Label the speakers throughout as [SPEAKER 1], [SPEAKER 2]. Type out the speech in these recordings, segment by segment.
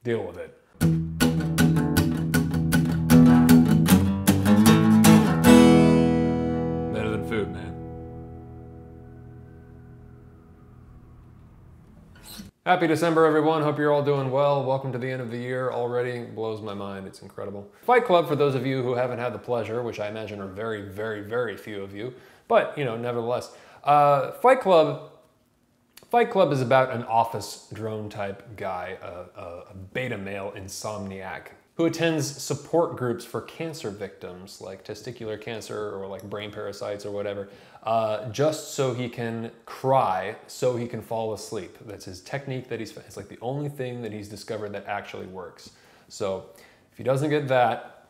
[SPEAKER 1] Deal with it. Better than food, man. Happy December, everyone. Hope you're all doing well. Welcome to the end of the year already. It blows my mind. It's incredible. Fight Club, for those of you who haven't had the pleasure, which I imagine are very, very, very few of you, but, you know, nevertheless. Fight Club is about an office drone type guy, a beta male insomniac, who attends support groups for cancer victims, like testicular cancer or like brain parasites or whatever, just so he can cry, so he can fall asleep. That's his technique that it's like the only thing that he's discovered that actually works. So if he doesn't get that,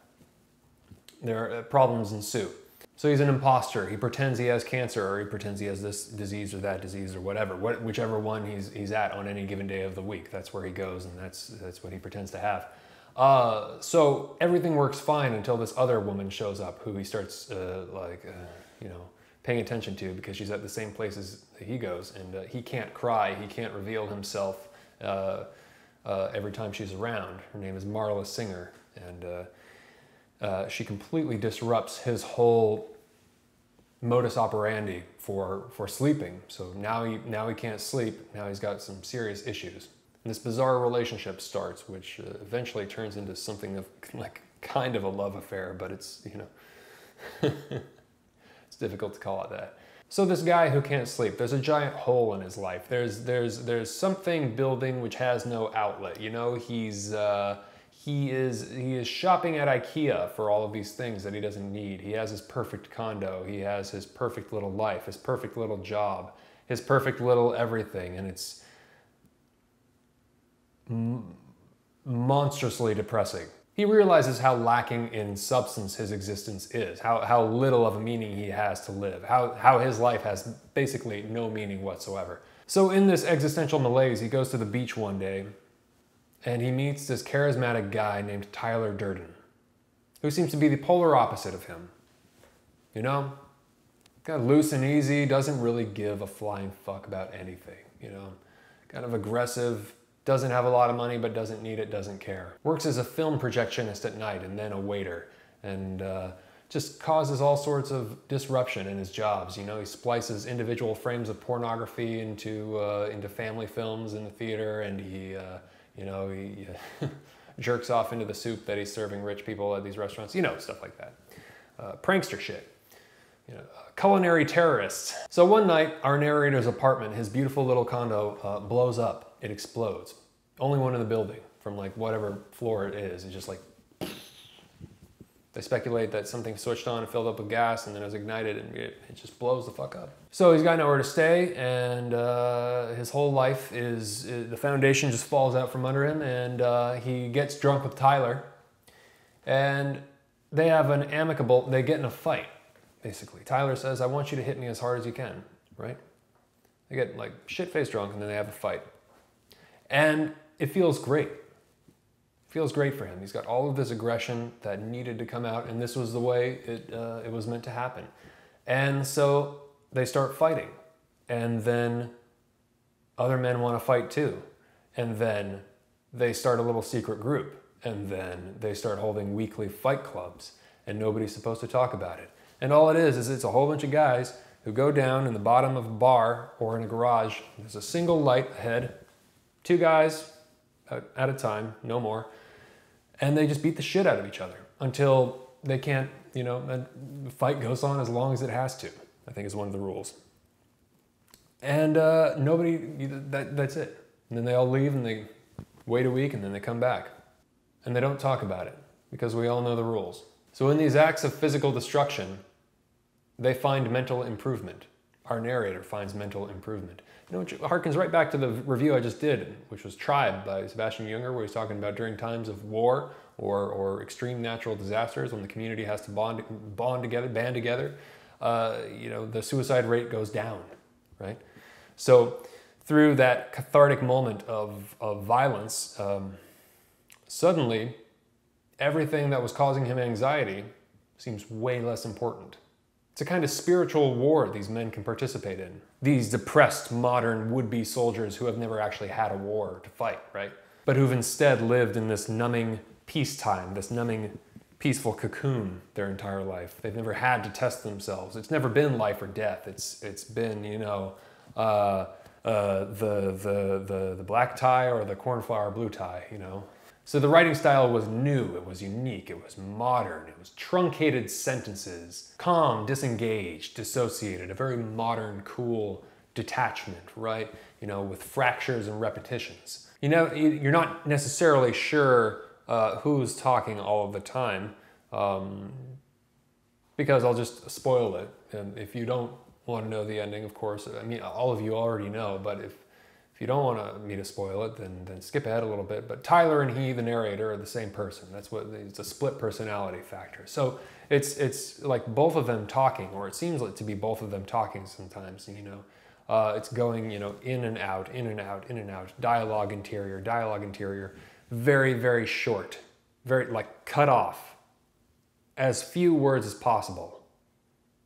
[SPEAKER 1] there are problems ensue. So he's an imposter. He pretends he has cancer, or he pretends he has this disease or that disease or whatever, whichever one he's at on any given day of the week. That's where he goes, and that's what he pretends to have. So everything works fine until this other woman shows up, who he starts you know, paying attention to because she's at the same places he goes, and he can't cry, he can't reveal himself every time she's around. Her name is Marla Singer, and she completely disrupts his whole modus operandi for sleeping. So now he can't sleep. Now he's got some serious issues. And this bizarre relationship starts, which eventually turns into something of like kind of a love affair, but it's, you know, it's difficult to call it that. So this guy who can't sleep, there's a giant hole in his life. There's something building which has no outlet. You know, he is shopping at IKEA for all of these things that he doesn't need. He has his perfect condo. He has his perfect little life, his perfect little job, his perfect little everything, and it's monstrously depressing. He realizes how lacking in substance his existence is, how little of a meaning he has to live, how his life has basically no meaning whatsoever. So in this existential malaise, he goes to the beach one day, and he meets this charismatic guy named Tyler Durden, who seems to be the polar opposite of him. You know? Kind of loose and easy, doesn't really give a flying fuck about anything, you know? Kind of aggressive, doesn't have a lot of money, but doesn't need it, doesn't care. Works as a film projectionist at night and then a waiter, and just causes all sorts of disruption in his jobs. You know, he splices individual frames of pornography into family films in the theater, and he jerks off into the soup that he's serving rich people at these restaurants. You know, stuff like that. Prankster shit. You know, culinary terrorists. So one night, our narrator's apartment, his beautiful little condo, blows up. It explodes. Only one in the building, from like whatever floor it is. It's just like, they speculate that something switched on and filled up with gas, and then it was ignited, and it just blows the fuck up. So he's got nowhere to stay, and his whole life is the foundation just falls out from under him, and he gets drunk with Tyler, and they have they get in a fight, basically. Tyler says, "I want you to hit me as hard as you can," right? They get like shit-faced drunk, and then they have a fight. And it feels great. It feels great for him. He's got all of this aggression that needed to come out, and this was the way it was meant to happen. And so they start fighting, and then other men want to fight too. And then they start a little secret group, and then they start holding weekly fight clubs, and nobody's supposed to talk about it. And all it is it's a whole bunch of guys who go down in the bottom of a bar or in a garage. There's a single light ahead, 2 guys at a time, no more, and they just beat the shit out of each other until they can't, you know, and the fight goes on as long as it has to, I think is one of the rules. And that's it. And then they all leave, and they wait a week, and then they come back. And they don't talk about it, because we all know the rules. So in these acts of physical destruction, they find mental improvement. Our narrator finds mental improvement. You know, which harkens right back to the review I just did, which was Tribe by Sebastian Junger, where he's talking about during times of war or extreme natural disasters, when the community has to band together, you know, the suicide rate goes down, right? So through that cathartic moment of violence, suddenly everything that was causing him anxiety seems way less important. It's a kind of spiritual war these men can participate in. These depressed, modern, would-be soldiers who have never actually had a war to fight, right? but who've instead lived in this numbing peacetime, this numbing peaceful cocoon their entire life. They've never had to test themselves. It's never been life or death. It's been, you know, the black tie or the cornflower blue tie, you know. So the writing style was new, it was unique, it was modern, it was truncated sentences, calm, disengaged, dissociated, a very modern, cool detachment, right? You know, with fractures and repetitions. You know, you're not necessarily sure who's talking all of the time, because I'll just spoil it. And if you don't want to know the ending, of course, I mean, all of you already know, but if you don't want me to spoil it, then skip ahead a little bit. But Tyler and he, the narrator, are the same person. That's what, it's a split personality factor. So it's like both of them talking, or it seems like to be both of them talking sometimes, you know. It's going, you know, in and out, in and out, in and out, dialogue interior, very, very short, very like cut off, as few words as possible.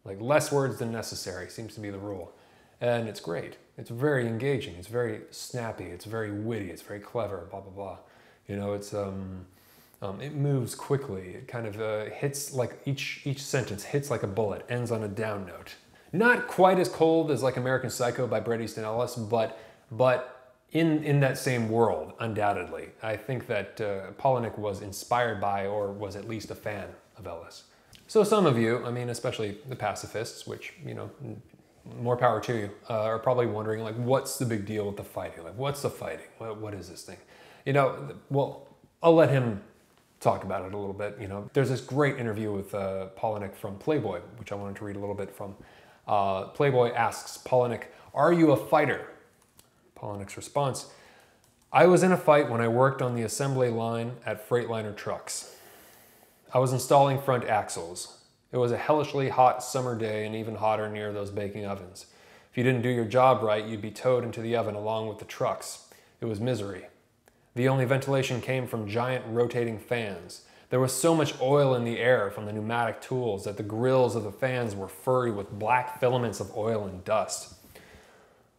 [SPEAKER 1] Like less words than necessary seems to be the rule. And it's great. It's very engaging. It's very snappy. It's very witty. It's very clever, blah, blah, blah. You know, it's, it moves quickly. It kind of hits like each sentence hits like a bullet, ends on a down note. Not quite as cold as like American Psycho by Bret Easton Ellis, but in that same world, undoubtedly. I think that Palahniuk was inspired by, or was at least a fan of Ellis. So some of you, I mean, especially the pacifists, which, you know, more power to you, are probably wondering, like, what's the big deal with the fighting? Like, what's the fighting? What is this thing? You know, well, I'll let him talk about it a little bit. You know, there's this great interview with Palahniuk from Playboy, which I wanted to read a little bit from. Playboy asks Palahniuk, "Are you a fighter?" Palahniuk's response, "I was in a fight when I worked on the assembly line at Freightliner trucks. I was installing front axles. It was a hellishly hot summer day and even hotter near those baking ovens. If you didn't do your job right, you'd be towed into the oven along with the trucks. It was misery. The only ventilation came from giant rotating fans. There was so much oil in the air from the pneumatic tools that the grills of the fans were furry with black filaments of oil and dust.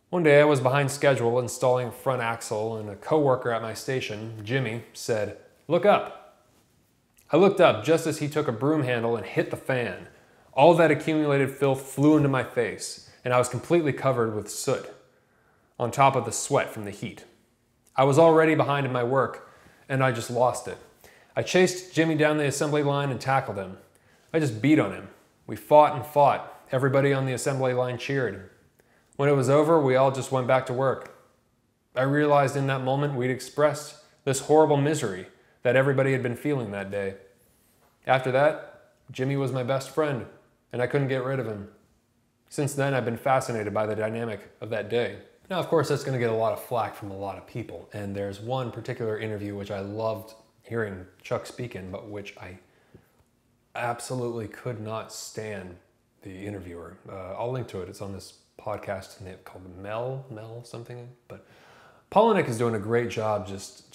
[SPEAKER 1] One day I was behind schedule installing a front axle, and a coworker at my station, Jimmy, said, 'Look up.' I looked up just as he took a broom handle and hit the fan. All that accumulated filth flew into my face, and I was completely covered with soot, on top of the sweat from the heat. I was already behind in my work, and I just lost it. I chased Jimmy down the assembly line and tackled him. I just beat on him. We fought and fought. Everybody on the assembly line cheered. When it was over, we all just went back to work. I realized in that moment we'd expressed this horrible misery that everybody had been feeling that day. After that, Jimmy was my best friend, and I couldn't get rid of him. Since then, I've been fascinated by the dynamic of that day." Now, of course, that's going to get a lot of flack from a lot of people, and there's one particular interview which I loved hearing Chuck speak in, but which I absolutely could not stand the interviewer. I'll link to it. It's on this podcast called Mel something. But Palahniuk is doing a great job just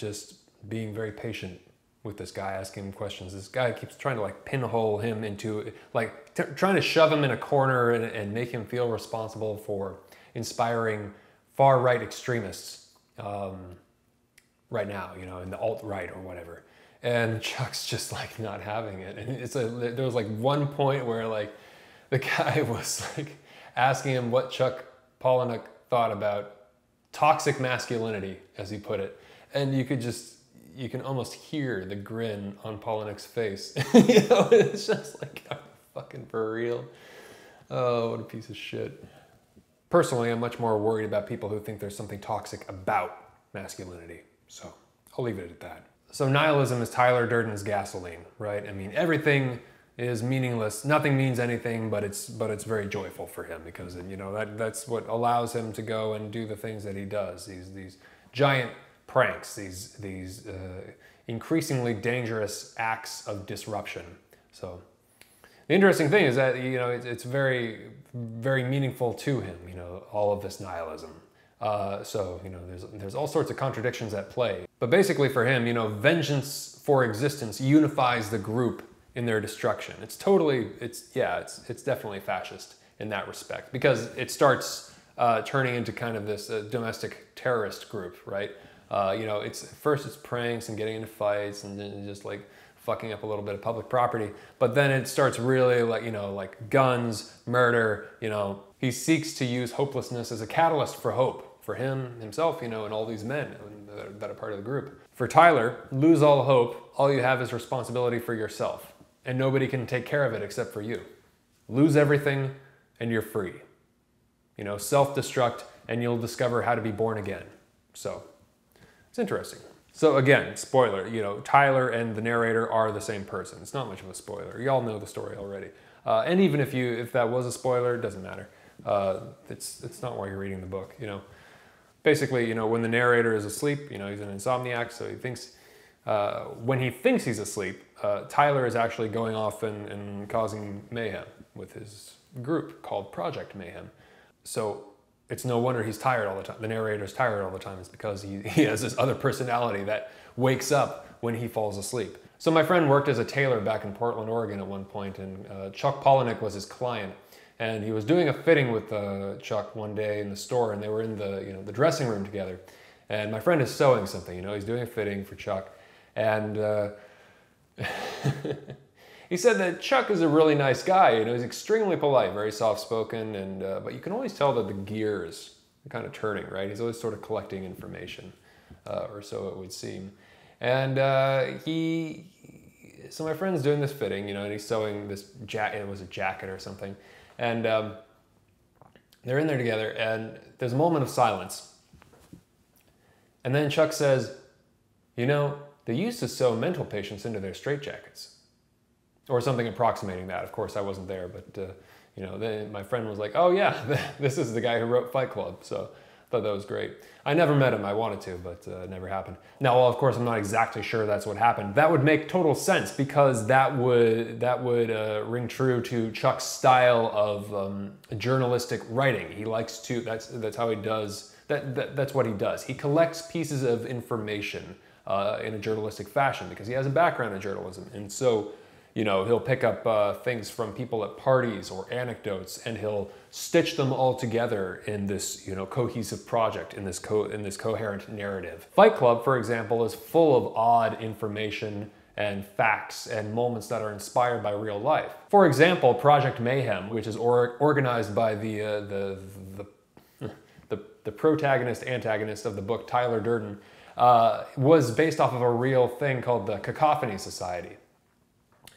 [SPEAKER 1] being very patient with this guy, asking him questions. This guy keeps trying to like pinhole him into, like trying to shove him in a corner and make him feel responsible for inspiring far-right extremists right now, you know, in the alt-right or whatever. And Chuck's just like not having it. And there was like one point where like the guy was like asking him what Chuck Palahniuk thought about toxic masculinity, as he put it. And you can almost hear the grin on Palahniuk's face. You know, it's just like, oh, fucking for real. Oh, what a piece of shit. Personally, I'm much more worried about people who think there's something toxic about masculinity. So I'll leave it at that. So nihilism is Tyler Durden's gasoline, right? I mean, everything is meaningless. Nothing means anything, but it's very joyful for him because, you know, that's what allows him to go and do the things that he does. These giant pranks, these increasingly dangerous acts of disruption. So the interesting thing is that, you know, it's very, very meaningful to him, you know, all of this nihilism. So, you know, there's all sorts of contradictions at play. But basically for him, you know, vengeance for existence unifies the group in their destruction. It's definitely fascist in that respect because it starts turning into kind of this domestic terrorist group, right? You know, first it's pranks and getting into fights and then just like fucking up a little bit of public property. But then it starts really like, you know, like guns, murder, you know. He seeks to use hopelessness as a catalyst for hope for him, himself, you know, and all these men that are part of the group. For Tyler, lose all hope. All you have is responsibility for yourself. And nobody can take care of it except for you. Lose everything and you're free. You know, self-destruct and you'll discover how to be born again. So, it's interesting. So again, spoiler, you know, Tyler and the narrator are the same person. It's not much of a spoiler. Y'all know the story already. And even if that was a spoiler, it doesn't matter. It's not why you're reading the book, you know. Basically, you know, when the narrator is asleep, you know, he's an insomniac, so he thinks, when he thinks he's asleep, Tyler is actually going off and causing mayhem with his group called Project Mayhem. So it's no wonder he's tired all the time. The narrator's tired all the time. It's because he has this other personality that wakes up when he falls asleep. So my friend worked as a tailor back in Portland, Oregon at one point, and Chuck Palahniuk was his client. And he was doing a fitting with Chuck one day in the store, and they were in the dressing room together. And my friend is sewing something, you know, he's doing a fitting for Chuck. And he said that Chuck is a really nice guy, you know, he's extremely polite, very soft-spoken, and but you can always tell that the gears are kind of turning, right? He's always sort of collecting information, or so it would seem. And so my friend's doing this fitting, you know, and he's sewing this jacket, it was a jacket or something, and they're in there together, and there's a moment of silence. And then Chuck says, you know, they used to sew mental patients into their straitjackets. Or something approximating that. Of course, I wasn't there, but you know, then my friend was like, "Oh yeah, this is the guy who wrote Fight Club." So I thought that was great. I never met him. I wanted to, but it never happened. Now, well, of course, I'm not exactly sure that's what happened. That would make total sense because that would ring true to Chuck's style of journalistic writing. He likes to. That's how he does. That's what he does. He collects pieces of information in a journalistic fashion because he has a background in journalism, and so. You know, he'll pick up things from people at parties or anecdotes, and he'll stitch them all together in this, you know, cohesive project, in this coherent narrative. Fight Club, for example, is full of odd information and facts and moments that are inspired by real life. For example, Project Mayhem, which is organized by the protagonist, antagonist of the book, Tyler Durden, was based off of a real thing called the Cacophony Society.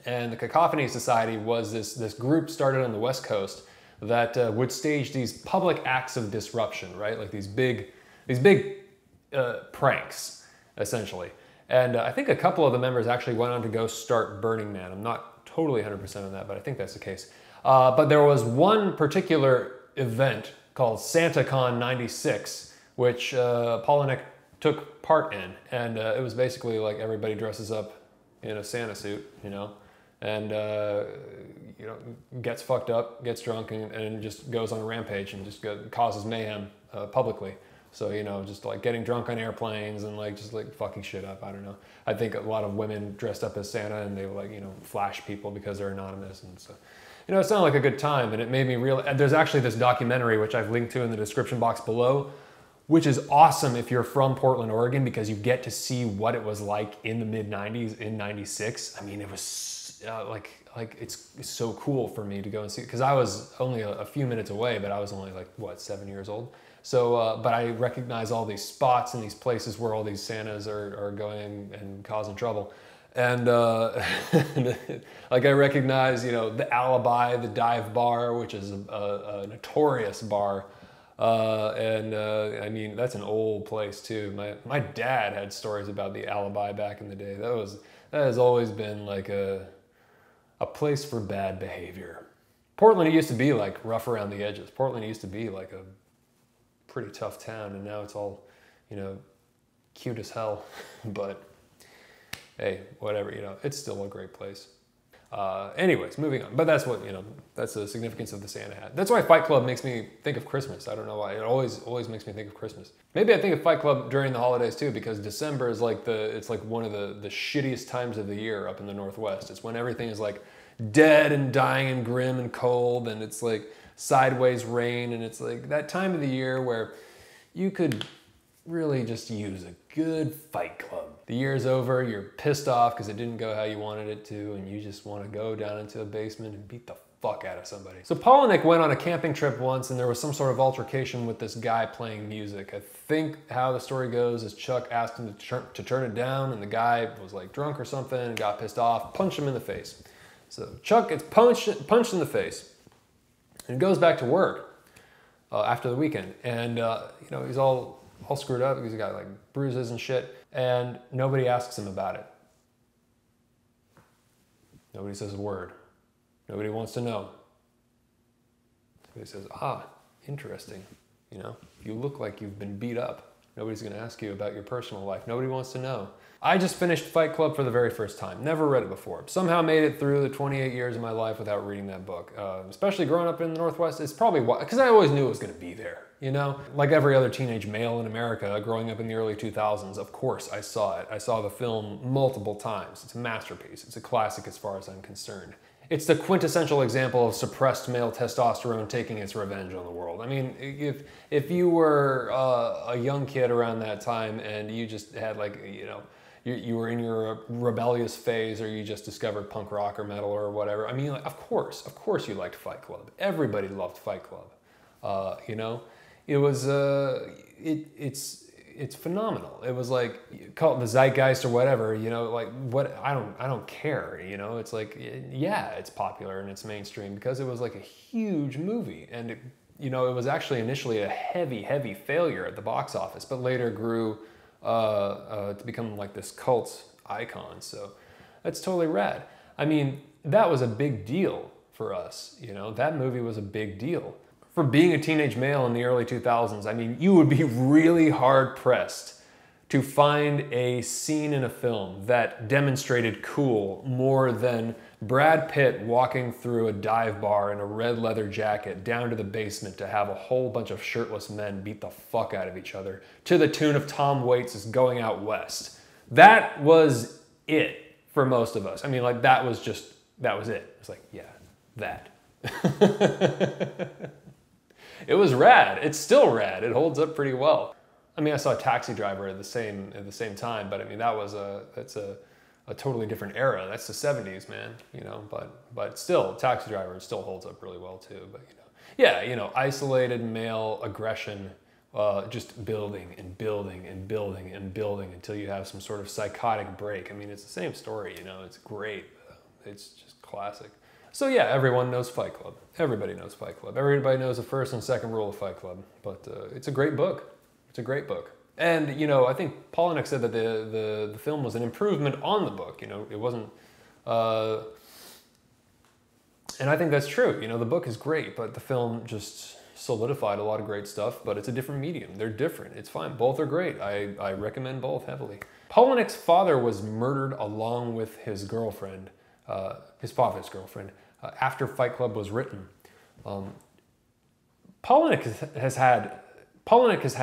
[SPEAKER 1] And the Cacophony Society was this group started on the West Coast that would stage these public acts of disruption, right? Like these big pranks, essentially. And I think a couple of the members actually went on to go start Burning Man. I'm not totally 100% on that, but I think that's the case. But there was one particular event called Santacon '96, which Palahniuk took part in. And it was basically like everybody dresses up in a Santa suit, you know, and you know, gets fucked up, gets drunk, and just goes on a rampage and just causes mayhem publicly. So, you know, just like getting drunk on airplanes and like just like fucking shit up. I don't know. I think a lot of women dressed up as Santa and they like, you know, flash people because they're anonymous, and so, you know, it sounded like a good time, and it made me realize. There's actually this documentary which I've linked to in the description box below, which is awesome if you're from Portland, Oregon, because you get to see what it was like in the mid-90s, in '96. I mean, it was like it's so cool for me to go and see, because I was only a few minutes away, but I was only like, what, 7 years old? So, but I recognize all these spots and these places where all these Santas are going and causing trouble. And like I recognize, you know, the Alibi, the dive bar, which is a notorious bar. I mean, that's an old place too. My dad had stories about the Alibi back in the day. That has always been like a place for bad behavior. Portland used to be like rough around the edges. Portland used to be like a pretty tough town, and now it's all, you know, cute as hell. But hey, whatever, you know, it's still a great place. Anyways, moving on. But that's what, you know, that's the significance of the Santa hat. That's why Fight Club makes me think of Christmas. I don't know why. It always makes me think of Christmas. Maybe I think of Fight Club during the holidays too, because December is like it's like one of the shittiest times of the year up in the Northwest. It's when everything is like dead and dying and grim and cold, and it's like sideways rain, and it's like that time of the year where you could really just use a good Fight Club. The year's over, you're pissed off because it didn't go how you wanted it to, and you just want to go down into a basement and beat the fuck out of somebody. So Palahniuk went on a camping trip once, and there was some sort of altercation with this guy playing music. I think how the story goes is Chuck asked him to turn it down, and the guy was like drunk or something and got pissed off, punched him in the face. So Chuck gets punched in the face and goes back to work after the weekend. And you know, he's all screwed up. He's got like bruises and shit, and nobody asks him about it. Nobody says a word. Nobody wants to know. Somebody says, ah, interesting. You know, if you look like you've been beat up, nobody's gonna ask you about your personal life. Nobody wants to know. I just finished Fight Club for the very first time. Never read it before. Somehow made it through the 28 years of my life without reading that book. Especially growing up in the Northwest, it's probably why, because I always knew it was gonna be there. You know, like every other teenage male in America growing up in the early 2000s, of course I saw it. I saw the film multiple times. It's a masterpiece. It's a classic as far as I'm concerned. It's the quintessential example of suppressed male testosterone taking its revenge on the world. I mean, if you were a young kid around that time and you just had like, you know, you were in your rebellious phase, or you just discovered punk rock or metal or whatever, I mean, like, of course you liked Fight Club. Everybody loved Fight Club. You know, it was, it's phenomenal. It was like, call it the zeitgeist or whatever, you know, like what, I don't care, you know, it's like, yeah, it's popular and it's mainstream because it was like a huge movie. And it, you know, it was actually initially a heavy failure at the box office, but later grew to become like this cult icon. So that's totally rad. I mean, that was a big deal for us, you know, that movie was a big deal. For being a teenage male in the early 2000s, I mean, you would be really hard pressed to find a scene in a film that demonstrated cool more than Brad Pitt walking through a dive bar in a red leather jacket down to the basement to have a whole bunch of shirtless men beat the fuck out of each other to the tune of Tom Waits' Going Out West. That was it for most of us. I mean, like, that was it. It's like, yeah, that. It was rad. It's still rad. It holds up pretty well. I mean, I saw Taxi Driver at the same time, but I mean, that's a totally different era. That's the 70s, man. You know, but still, Taxi Driver still holds up really well too. But you know, yeah, you know, isolated male aggression, just building and building and building and building until you have some sort of psychotic break. I mean, it's the same story. You know, it's great. It's just classic. So yeah, everyone knows Fight Club. Everybody knows Fight Club. Everybody knows the first and second rule of Fight Club. But it's a great book. It's a great book. And you know, I think Palahniuk said that the film was an improvement on the book. You know, it wasn't. And I think that's true. You know, the book is great, but the film just solidified a lot of great stuff. But it's a different medium. They're different. It's fine. Both are great. I recommend both heavily. Palahniuk's father was murdered along with his girlfriend, his father's girlfriend. After Fight Club was written. Palahniuk has had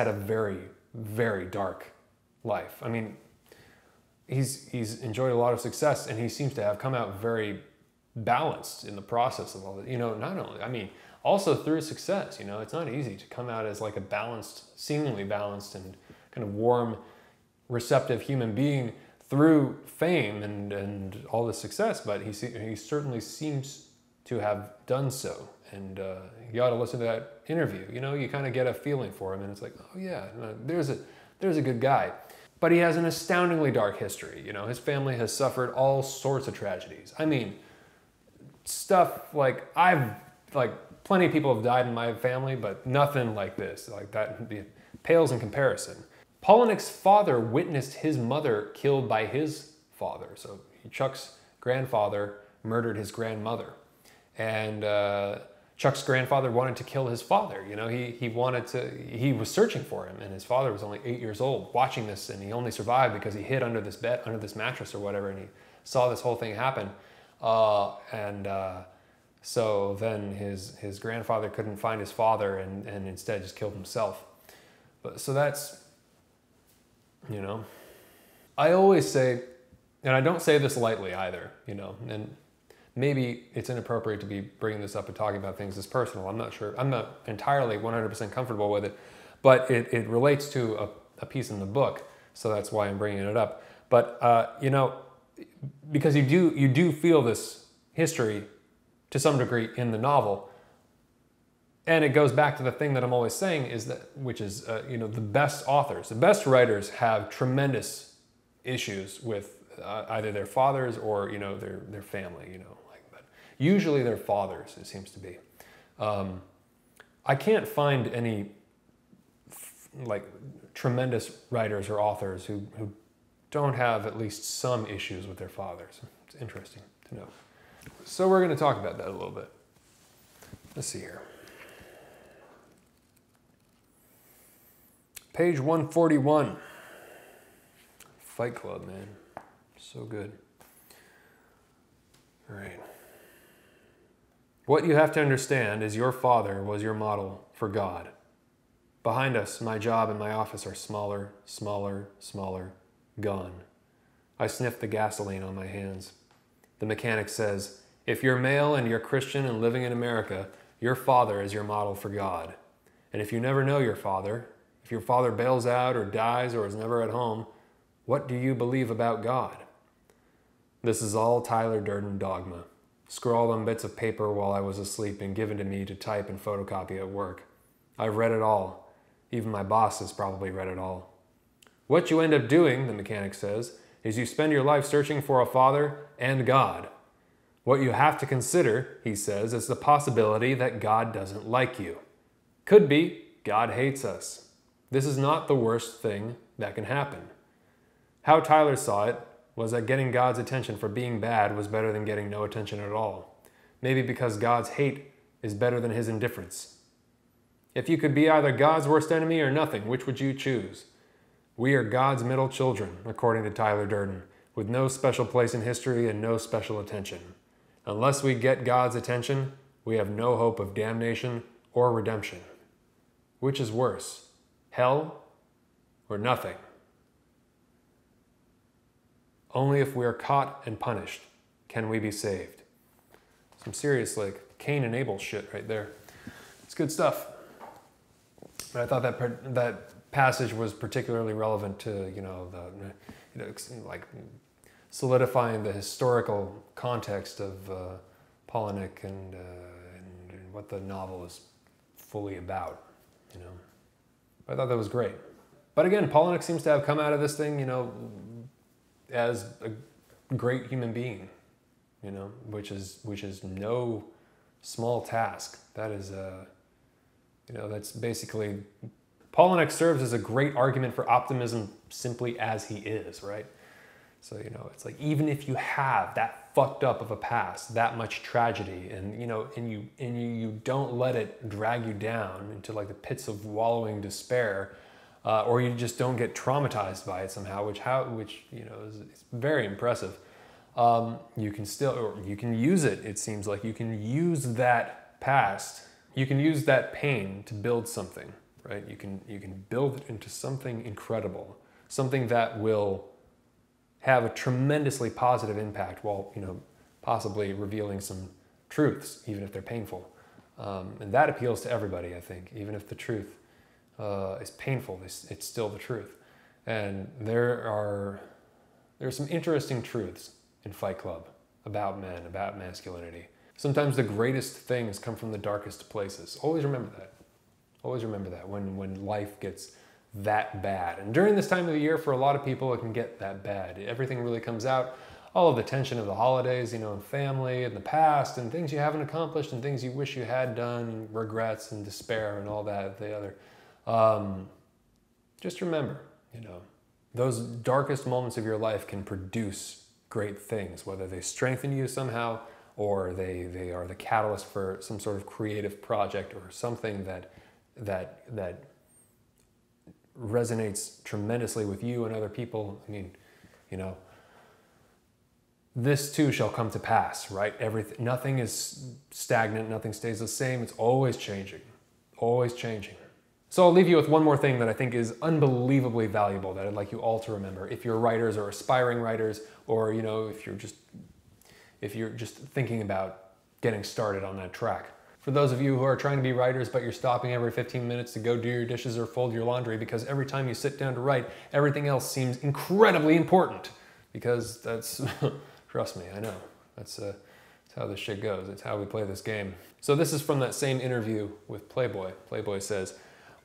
[SPEAKER 1] a very, very dark life. I mean, he's enjoyed a lot of success, and he seems to have come out very balanced in the process of all that. You know, not only, I mean, also through success, you know, it's not easy to come out as like a balanced, seemingly balanced and kind of warm, receptive human being through fame and all the success, but he certainly seems to have done so. And you ought to listen to that interview. You know, you kind of get a feeling for him, and it's like, oh yeah, there's a good guy. But he has an astoundingly dark history. You know, his family has suffered all sorts of tragedies. I mean, stuff like plenty of people have died in my family, but nothing like this. Like that pales in comparison. Palahniuk's father witnessed his mother killed by his father. So Chuck's grandfather murdered his grandmother. And Chuck's grandfather wanted to kill his father. You know, he was searching for him, and his father was only 8 years old watching this, and he only survived because he hid under this bed, under this mattress or whatever, and he saw this whole thing happen. So then his grandfather couldn't find his father and instead just killed himself. So that's, you know, I always say, and I don't say this lightly either, you know, and maybe it's inappropriate to be bringing this up and talking about things as personal. I'm not sure. I'm not entirely 100% comfortable with it, but it relates to a piece in the book so that's why I'm bringing it up. But, you know, because you do feel this history to some degree in the novel. And it goes back to the thing that I'm always saying is that, which is, you know, the best authors, the best writers have tremendous issues with either their fathers or, you know, their family, you know, like, but usually their fathers, it seems to be. I can't find any like tremendous writers or authors who don't have at least some issues with their fathers. It's interesting to know. So we're going to talk about that a little bit. Let's see here. Page 141. Fight Club, man. So good. All right. What you have to understand is your father was your model for God. Behind us, my job and my office are smaller, smaller, smaller, gone. I sniff the gasoline on my hands. The mechanic says, if you're male and you're Christian and living in America, your father is your model for God. And if you never know your father, if your father bails out or dies or is never at home, what do you believe about God? This is all Tyler Durden dogma, scrawled on bits of paper while I was asleep and given to me to type and photocopy at work. I've read it all. Even my boss has probably read it all. What you end up doing, the mechanic says, is you spend your life searching for a father and God. What you have to consider, he says, is the possibility that God doesn't like you. Could be God hates us. This is not the worst thing that can happen. How Tyler saw it was that getting God's attention for being bad was better than getting no attention at all. Maybe because God's hate is better than his indifference. If you could be either God's worst enemy or nothing, which would you choose? We are God's middle children, according to Tyler Durden, with no special place in history and no special attention. Unless we get God's attention, we have no hope of damnation or redemption. Which is worse, hell or nothing? Only if we are caught and punished can we be saved. Some serious, like, Cain and Abel shit right there. It's good stuff. But I thought that passage was particularly relevant to, like solidifying the historical context of Palahniuk and what the novel is fully about, you know. I thought that was great. But again, Palahniuk seems to have come out of this thing, you know, as a great human being, you know, which is no small task. That is you know, that's basically, Palahniuk serves as a great argument for optimism simply as he is, right? So, you know, it's like, even if you have that fucked up of a past, that much tragedy, and, you know, and you don't let it drag you down into like the pits of wallowing despair, or you just don't get traumatized by it somehow, which you know, is very impressive. You can still, or you can use it, it seems like you can use that past, you can use that pain to build something, right? You can build it into something incredible, something that will have a tremendously positive impact while, you know, possibly revealing some truths, even if they're painful. And that appeals to everybody, I think, even if the truth is painful, it's still the truth. And there are some interesting truths in Fight Club about men, about masculinity. Sometimes the greatest things come from the darkest places. Always remember that. Always remember that when life gets that bad. And during this time of the year, for a lot of people, it can get that bad. Everything really comes out. All of the tension of the holidays, you know, and family and the past and things you haven't accomplished and things you wish you had done, regrets and despair and all that, the other. Just remember, you know, those darkest moments of your life can produce great things, whether they strengthen you somehow or they are the catalyst for some sort of creative project or something that resonates tremendously with you and other people. I mean, you know, this too shall come to pass, right? Nothing is stagnant, nothing stays the same. It's always changing, always changing. So I'll leave you with one more thing that I think is unbelievably valuable that I'd like you all to remember. If you're writers or aspiring writers, or, you know, if you're just thinking about getting started on that track. For those of you who are trying to be writers, but you're stopping every 15 minutes to go do your dishes or fold your laundry because every time you sit down to write, everything else seems incredibly important. Because that's, trust me, I know. That's how this shit goes. It's how we play this game. So this is from that same interview with Playboy. Playboy says,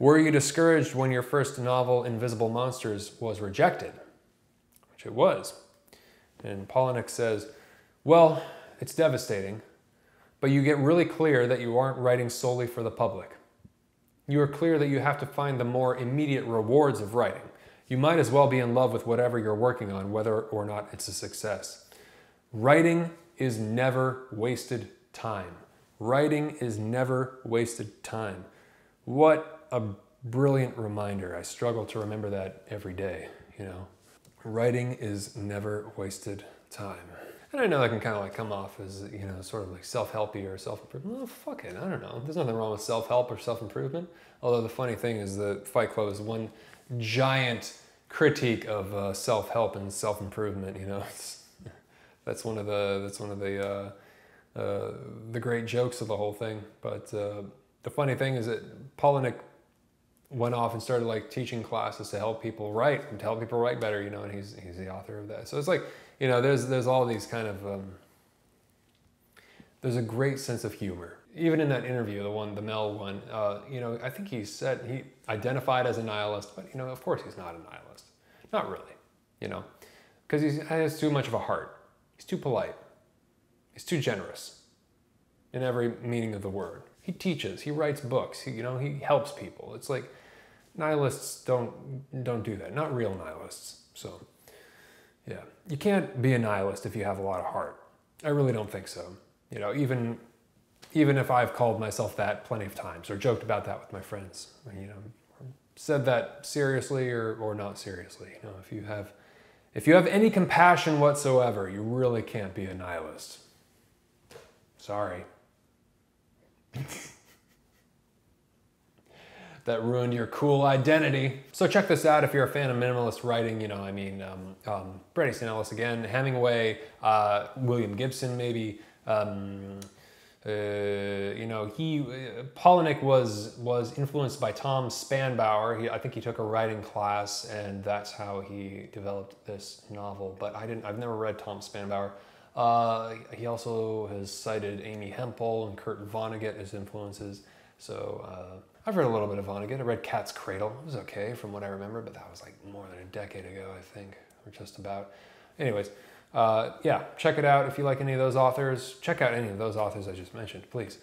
[SPEAKER 1] "Were you discouraged when your first novel, Invisible Monsters, was rejected?" Which it was. And Palahniuk says, "Well, it's devastating, but you get really clear that you aren't writing solely for the public. You are clear that you have to find the more immediate rewards of writing. You might as well be in love with whatever you're working on, whether or not it's a success. Writing is never wasted time. Writing is never wasted time." What a brilliant reminder. I struggle to remember that every day, you know. Writing is never wasted time. And I know that can kind of like come off as, you know, sort of like self-helpy or self-improvement. Well, fuck it, I don't know. There's nothing wrong with self-help or self-improvement. Although the funny thing is that Fight Club is one giant critique of self-help and self-improvement, you know. That's one of the great jokes of the whole thing. But the funny thing is that Palahniuk went off and started like teaching classes to help people write and to help people write better, you know, and he's the author of that. So it's like, you know, there's all these kind of there's a great sense of humor. Even in that interview, the Mel one, you know, I think he said he identified as a nihilist, but, you know, of course he's not a nihilist. Not really, you know, because he has too much of a heart. He's too polite. He's too generous in every meaning of the word. He teaches, he writes books, he helps people. It's like nihilists don't do that, not real nihilists. So yeah, you can't be a nihilist if you have a lot of heart. I really don't think so. You know, even if I've called myself that plenty of times or joked about that with my friends, you know, said that seriously or not seriously. You know, if you have any compassion whatsoever, you really can't be a nihilist. Sorry. That ruined your cool identity. So check this out if you're a fan of minimalist writing. You know, I mean, Bret Easton Ellis again, Hemingway, William Gibson maybe. You know, Palahniuk was influenced by Tom Spanbauer. I think he took a writing class, and that's how he developed this novel. But I've never read Tom Spanbauer. He also has cited Amy Hempel and Kurt Vonnegut as influences. So I've read a little bit of Vonnegut. I read Cat's Cradle. It was okay from what I remember, but that was like more than a decade ago, I think, or just about. Anyways, yeah, check it out if you like any of those authors. Check out any of those authors I just mentioned, please.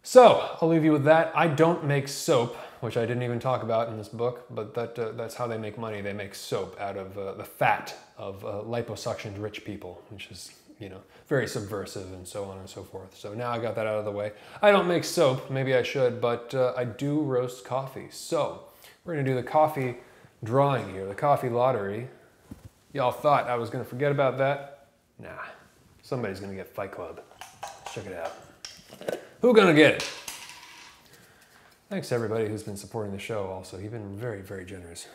[SPEAKER 1] So I'll leave you with that. I don't make soap, which I didn't even talk about in this book, but that's how they make money. They make soap out of the fat of liposuctioned rich people, which is, you know, very subversive and so on and so forth. So now I got that out of the way. I don't make soap, maybe I should, but I do roast coffee. So we're gonna do the coffee drawing here, the coffee lottery. Y'all thought I was gonna forget about that? Nah, somebody's gonna get Fight Club. Check it out. Who gonna get it? Thanks to everybody who's been supporting the show also. You've been very, very generous.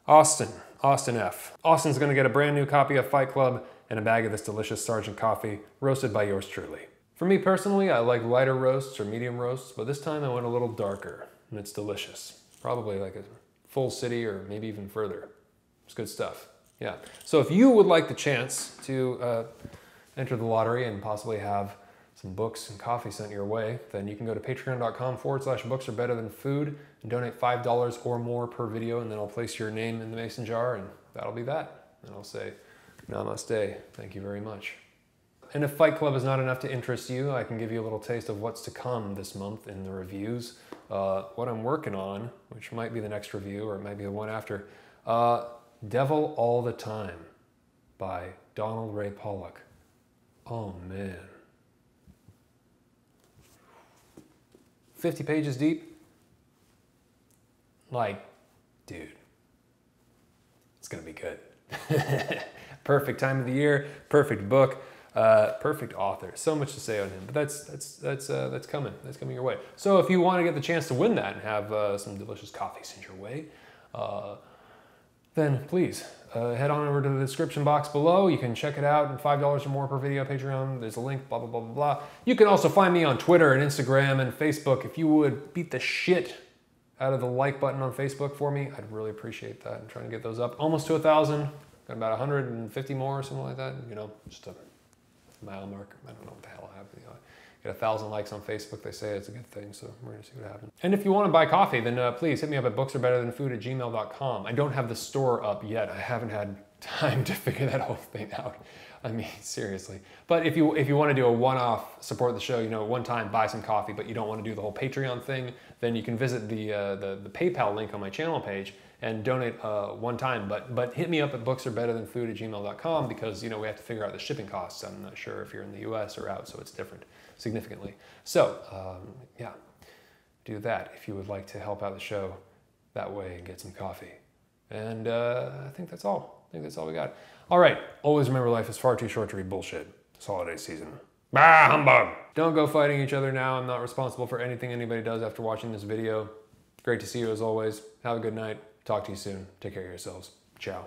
[SPEAKER 1] Austin F. Austin's gonna get a brand new copy of Fight Club and a bag of this delicious Sergeant coffee, roasted by yours truly. For me personally, I like lighter roasts or medium roasts, but this time I went a little darker, and it's delicious. Probably like a full city or maybe even further. It's good stuff, yeah. So if you would like the chance to enter the lottery and possibly have some books and coffee sent your way, then you can go to patreon.com/books are better than food and donate $5 or more per video, and then I'll place your name in the mason jar, and that'll be that. And I'll say, namaste, thank you very much. And if Fight Club is not enough to interest you, I can give you a little taste of what's to come this month in the reviews. What I'm working on, which might be the next review or it might be the one after, Devil All the Time by Donald Ray Pollock. Oh man. 50 pages deep? Like, dude, it's gonna be good. Perfect time of the year, perfect book, perfect author. So much to say on him, but that's coming. That's coming your way. So if you want to get the chance to win that and have some delicious coffee sent your way, then please head on over to the description box below. You can check it out, and $5 or more per video, Patreon. There's a link, blah, blah, blah, blah, blah. You can also find me on Twitter and Instagram and Facebook. If you would beat the shit out of the like button on Facebook for me, I'd really appreciate that. I'm trying to get those up almost to 1,000. Got about 150 more or something like that. You know, just a mile mark. I don't know what the hell happened. You know, get 1,000 likes on Facebook. They say it's a good thing, so we're gonna see what happens. And if you want to buy coffee, then please hit me up at booksarebetterthanfood@gmail.com. I don't have the store up yet. I haven't had time to figure that whole thing out. I mean, seriously. But if you want to do a one-off, support the show, you know, one time buy some coffee, but you don't want to do the whole Patreon thing, then you can visit the PayPal link on my channel page and donate one time. But hit me up at booksarebetterthanfood@gmail.com because, you know, we have to figure out the shipping costs. I'm not sure if you're in the US or out, so it's different significantly. So, yeah, do that if you would like to help out the show that way and get some coffee. And I think that's all. I think that's all we got. All right, always remember life is far too short to read bullshit. It's holiday season. Bah, humbug! Don't go fighting each other now. I'm not responsible for anything anybody does after watching this video. Great to see you as always. Have a good night. Talk to you soon. Take care of yourselves. Ciao.